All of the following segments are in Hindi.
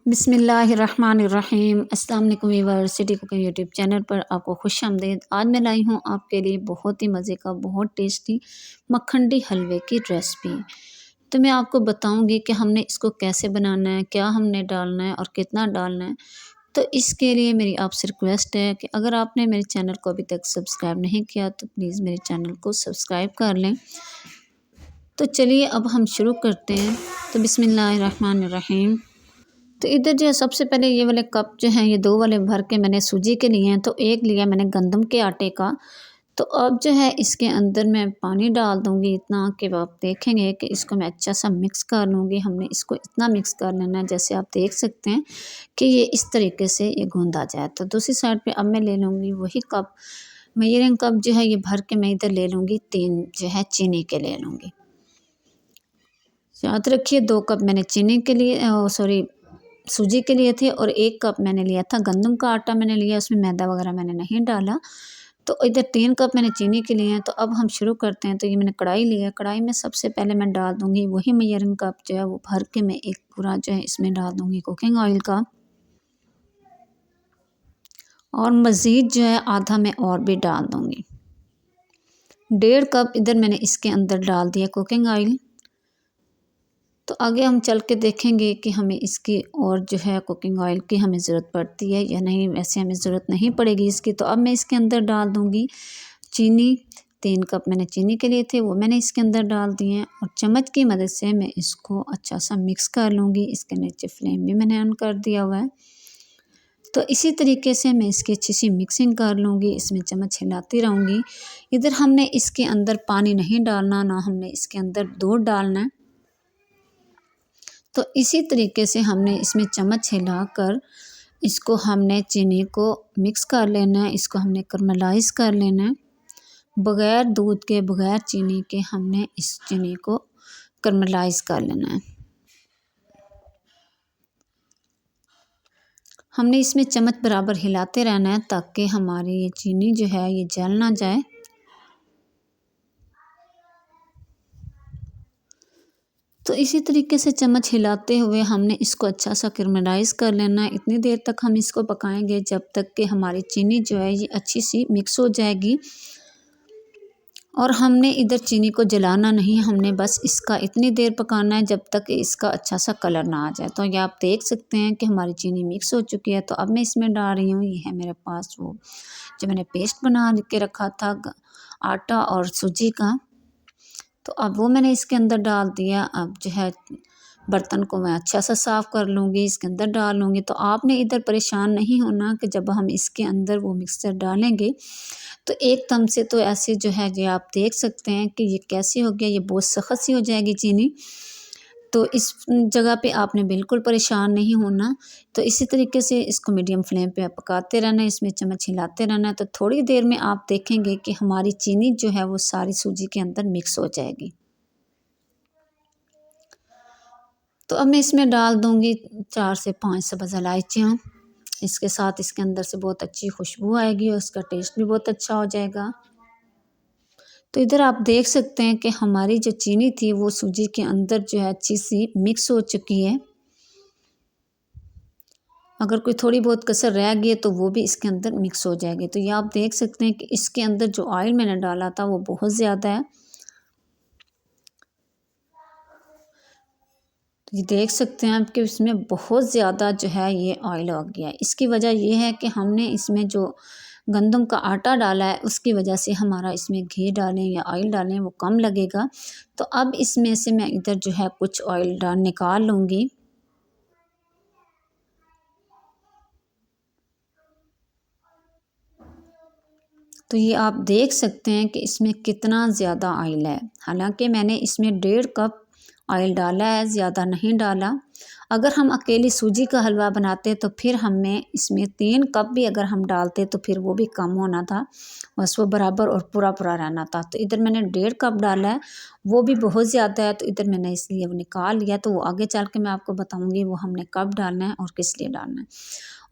बिस्मिल्लाहिर्रहमानिर्रहीम। अस्सलाम वालेकुम viewers, city cooking YouTube channel पर आपको खुशामदीद। आज मैं लाई हूँ आपके लिए बहुत ही मज़े का, बहुत टेस्टी मक्खंडी हलवे की रेसिपी। तो मैं आपको बताऊंगी कि हमने इसको कैसे बनाना है, क्या हमने डालना है और कितना डालना है। तो इसके लिए मेरी आपसे रिक्वेस्ट है कि अगर आपने मेरे चैनल को अभी तक सब्सक्राइब नहीं किया तो प्लीज़ मेरे चैनल को सब्सक्राइब कर लें। तो चलिए अब हम शुरू करते हैं। तो बिस्मिल्लाहिर्रहमानिर्रहीम। तो इधर जो है सबसे पहले ये वाले कप जो हैं, ये 2 वाले भर के मैंने सूजी के लिए हैं, तो 1 लिया मैंने गंदम के आटे का। तो अब जो है इसके अंदर मैं पानी डाल दूँगी इतना कि आप देखेंगे कि इसको मैं अच्छा सा मिक्स कर लूँगी। हमने इसको इतना मिक्स कर लेना है, जैसे आप देख सकते हैं कि ये इस तरीके से ये गूँधा जाए। तो दूसरी साइड पे अब मैं ले लूँगी वही कप, मेजरिंग कप जो है ये भर के मैं इधर ले लूँगी, 3 जो है चीनी के ले लूँगी। याद रखिए 2 कप मैंने चीनी के लिए सॉरी सूजी के लिए थे और 1 कप मैंने लिया था गंदम का आटा मैंने लिया, उसमें मैदा वगैरह मैंने नहीं डाला। तो इधर 3 कप मैंने चीनी के लिए हैं। तो अब हम शुरू करते हैं। तो ये मैंने कढ़ाई लिया है, कढ़ाई में सबसे पहले मैं डाल दूँगी वही मेजरिंग कप जो है वो भर के मैं एक पूरा जो है इसमें डाल दूँगी कुकिंग ऑयल का, और मज़ीद जो है आधा मैं और भी डाल दूँगी। 1.5 कप इधर मैंने इसके अंदर डाल दिया कुकिंग ऑयल। तो आगे हम चल के देखेंगे कि हमें इसकी और जो है कुकिंग ऑयल की हमें ज़रूरत पड़ती है या नहीं। वैसे हमें ज़रूरत नहीं पड़ेगी इसकी। तो अब मैं इसके अंदर डाल दूँगी चीनी। 3 कप मैंने चीनी के लिए थे वो मैंने इसके अंदर डाल दिए हैं, और चम्मच की मदद से मैं इसको अच्छा सा मिक्स कर लूँगी। इसके नीचे फ्लेम भी मैंने ऑन कर दिया हुआ है। तो इसी तरीके से मैं इसकी अच्छी सी मिक्सिंग कर लूँगी, इसमें चम्मच हिलाती रहूँगी। इधर हमने इसके अंदर पानी नहीं डालना, ना हमने इसके अंदर दूध डालना है। तो इसी तरीके से हमने इसमें चम्मच हिलाकर इसको हमने चीनी को मिक्स कर लेना है, इसको हमने कैरमलाइज़ कर लेना है। बग़ैर दूध के, बग़ैर चीनी के हमने इस चीनी को कैरमलाइज़ कर लेना है। हमने इसमें चम्मच बराबर हिलाते रहना है ताकि हमारी ये चीनी जो है ये जल ना जाए। तो इसी तरीके से चम्मच हिलाते हुए हमने इसको अच्छा सा कैरमलाइज़ कर लेना है। इतनी देर तक हम इसको पकाएंगे जब तक कि हमारी चीनी जो है ये अच्छी सी मिक्स हो जाएगी। और हमने इधर चीनी को जलाना नहीं, हमने बस इसका इतनी देर पकाना है जब तक इसका अच्छा सा कलर ना आ जाए। तो ये आप देख सकते हैं कि हमारी चीनी मिक्स हो चुकी है। तो अब मैं इसमें डाल रही हूँ, ये है मेरे पास वो जो मैंने पेस्ट बना के रखा था आटा और सूजी का। तो अब वो मैंने इसके अंदर डाल दिया। अब जो है बर्तन को मैं अच्छा सा साफ़ कर लूँगी, इसके अंदर डाल लूँगी। तो आपने इधर परेशान नहीं होना कि जब हम इसके अंदर वो मिक्सचर डालेंगे तो एकदम से तो ऐसे जो है ये आप देख सकते हैं कि ये कैसे हो गया, ये बहुत सख्त सी हो जाएगी चीनी। तो इस जगह पे आपने बिल्कुल परेशान नहीं होना। तो इसी तरीके से इसको मीडियम फ्लेम पे आप पकाते रहना है, इसमें चम्मच हिलाते रहना है। तो थोड़ी देर में आप देखेंगे कि हमारी चीनी जो है वो सारी सूजी के अंदर मिक्स हो जाएगी। तो अब मैं इसमें डाल दूँगी 4 से 5 सब्ज़ इलायचियाँ। इसके साथ इसके अंदर से बहुत अच्छी खुशबू आएगी और इसका टेस्ट भी बहुत अच्छा हो जाएगा। तो इधर आप देख सकते हैं कि हमारी जो चीनी थी वो सूजी के अंदर जो है अच्छी सी मिक्स हो चुकी है। अगर कोई थोड़ी बहुत कसर रह गई है तो वो भी इसके अंदर मिक्स हो जाएगी। तो ये आप देख सकते हैं कि इसके अंदर जो ऑयल मैंने डाला था वो बहुत ज़्यादा है। तो ये देख सकते हैं आप कि इसमें बहुत ज़्यादा जो है ये ऑयल हो गया है। इसकी वजह ये है कि हमने इसमें जो गंदम का आटा डाला है उसकी वजह से हमारा इसमें घी डालें या ऑयल डालें वो कम लगेगा। तो अब इसमें से मैं इधर जो है कुछ ऑयल निकाल लूँगी। तो ये आप देख सकते हैं कि इसमें कितना ज़्यादा ऑयल है। हालांकि मैंने इसमें 1.5 कप ऑयल डाला है, ज़्यादा नहीं डाला। अगर हम अकेली सूजी का हलवा बनाते तो फिर हमें इसमें 3 कप भी अगर हम डालते तो फिर वो भी कम होना था, बस वो बराबर और पूरा पूरा रहना था। तो इधर मैंने 1.5 कप डाला है, वो भी बहुत ज़्यादा है। तो इधर मैंने इसलिए वो निकाल लिया। तो वो आगे चल के मैं आपको बताऊँगी वो हमने कब डालना है और किस लिए डालना है।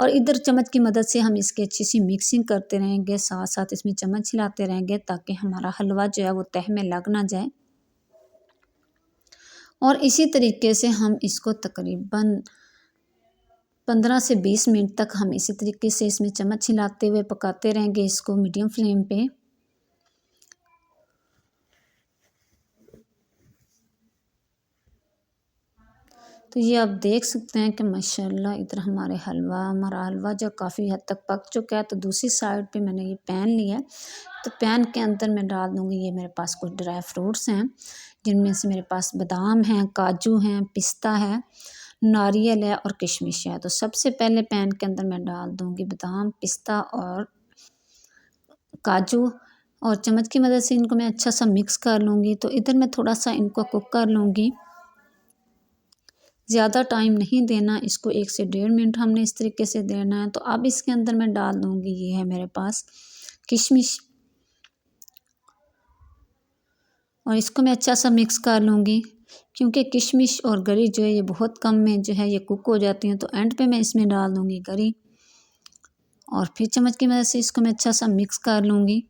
और इधर चम्मच की मदद से हम इसकी अच्छी सी मिक्सिंग करते रहेंगे, साथ साथ इसमें चम्मच हिलाते रहेंगे ताकि हमारा हलवा जो है वो तह में लग ना जाए। और इसी तरीके से हम इसको तकरीबन 15 से 20 मिनट तक हम इसी तरीके से इसमें चम्मच हिलाते हुए पकाते रहेंगे इसको मीडियम फ्लेम पे। तो ये आप देख सकते हैं कि माशाल्लाह इधर हमारा हलवा जो काफ़ी हद तक पक चुका है। तो दूसरी साइड पे मैंने ये पैन लिया है, तो पैन के अंदर मैं डाल दूँगी ये मेरे पास कुछ ड्राई फ्रूट्स हैं, जिनमें से मेरे पास बादाम हैं, काजू हैं, पिस्ता है, नारियल है और किशमिश है। तो सबसे पहले पैन के अंदर मैं डाल दूँगी बादाम, पिस्ता और काजू, और चम्मच की मदद से इनको मैं अच्छा सा मिक्स कर लूँगी। तो इधर मैं थोड़ा सा इनको कुक कर लूँगी, ज़्यादा टाइम नहीं देना इसको, 1 से 1.5 मिनट हमने इस तरीके से देना है। तो अब इसके अंदर मैं डाल दूँगी, ये है मेरे पास किशमिश, और इसको मैं अच्छा सा मिक्स कर लूँगी, क्योंकि किशमिश और गरी जो है ये बहुत कम में जो है ये कुक हो जाती हैं। तो एंड पे मैं इसमें डाल दूँगी गरी, और फिर चम्मच की मदद से इसको मैं अच्छा सा मिक्स कर लूँगी,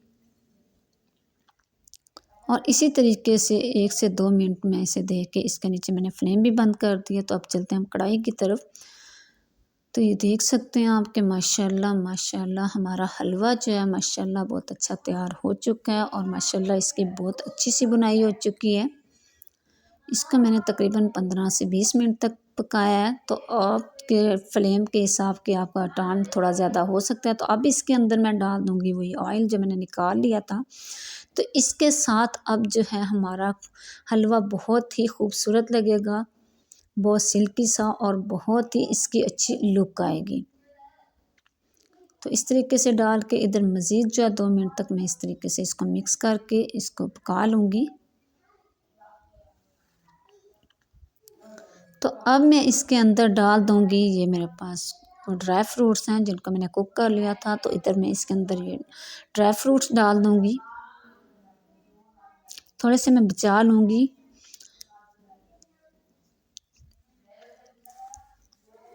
और इसी तरीके से 1 से 2 मिनट में इसे दे के इसके नीचे मैंने फ्लेम भी बंद कर दिया। तो अब चलते हैं हम कढ़ाई की तरफ। तो ये देख सकते हैं आप कि माशाल्लाह माशाल्लाह हमारा हलवा जो है माशाल्लाह बहुत अच्छा तैयार हो चुका है, और माशाल्लाह इसकी बहुत अच्छी सी बुनाई हो चुकी है। इसको मैंने तकरीबन 15 से 20 मिनट तक पकाया है। तो आपके फ्लेम के हिसाब के आपका टाइम थोड़ा ज़्यादा हो सकता है। तो अब इसके अंदर मैं डाल दूँगी वही ऑयल जो मैंने निकाल लिया था। तो इसके साथ अब जो है हमारा हलवा बहुत ही खूबसूरत लगेगा, बहुत सिल्की सा, और बहुत ही इसकी अच्छी लुक आएगी। तो इस तरीके से डाल के इधर मज़ीद जो है 2 मिनट तक मैं इस तरीके से इसको मिक्स करके इसको पका लूँगी। तो अब मैं इसके अंदर डाल दूँगी, ये मेरे पास ड्राई फ्रूट्स हैं जिनको मैंने कुक कर लिया था। तो इधर मैं इसके अंदर ये ड्राई फ्रूट्स डाल दूँगी, थोड़े से मैं बचा लूँगी।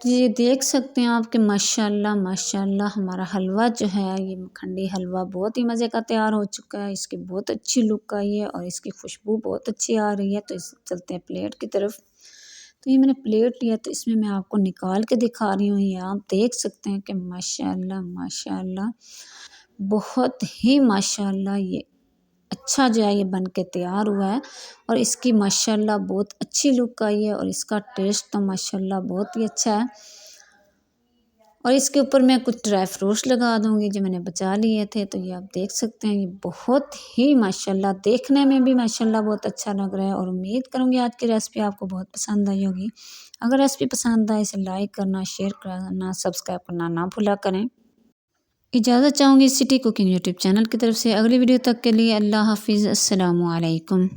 तो ये देख सकते हैं आप कि माशाल्लाह माशाल्लाह हमारा हलवा जो है ये मखंडी हलवा बहुत ही मज़े का तैयार हो चुका है। इसकी बहुत अच्छी लुक आई है और इसकी खुशबू बहुत अच्छी आ रही है। तो इस चलते हैं प्लेट की तरफ। तो ये मैंने प्लेट लिया, तो इसमें मैं आपको निकाल के दिखा रही हूँ। ये आप देख सकते हैं कि माशाल्लाह माशाल्लाह बहुत ही माशाल्लाह ये अच्छा जो है ये बन के तैयार हुआ है, और इसकी माशाल्लाह बहुत अच्छी लुक आई है, और इसका टेस्ट तो माशाल्लाह बहुत ही अच्छा है। और इसके ऊपर मैं कुछ ड्राई फ्रूट्स लगा दूँगी जो मैंने बचा लिए थे। तो ये आप देख सकते हैं ये बहुत ही माशाल्लाह देखने में भी माशाल्लाह बहुत अच्छा लग रहा है, और उम्मीद करूँगी आज की रेसिपी आपको बहुत पसंद आई होगी। अगर रेसिपी पसंद आए इसे लाइक करना, शेयर करना, सब्सक्राइब करना ना भूला करें। इजाज़त चाहूँगी सिटी कुकिंग यूट्यूब चैनल की तरफ से। अगली वीडियो तक के लिए अल्लाह हाफ़िज़, अस्सलामु अलैकुम।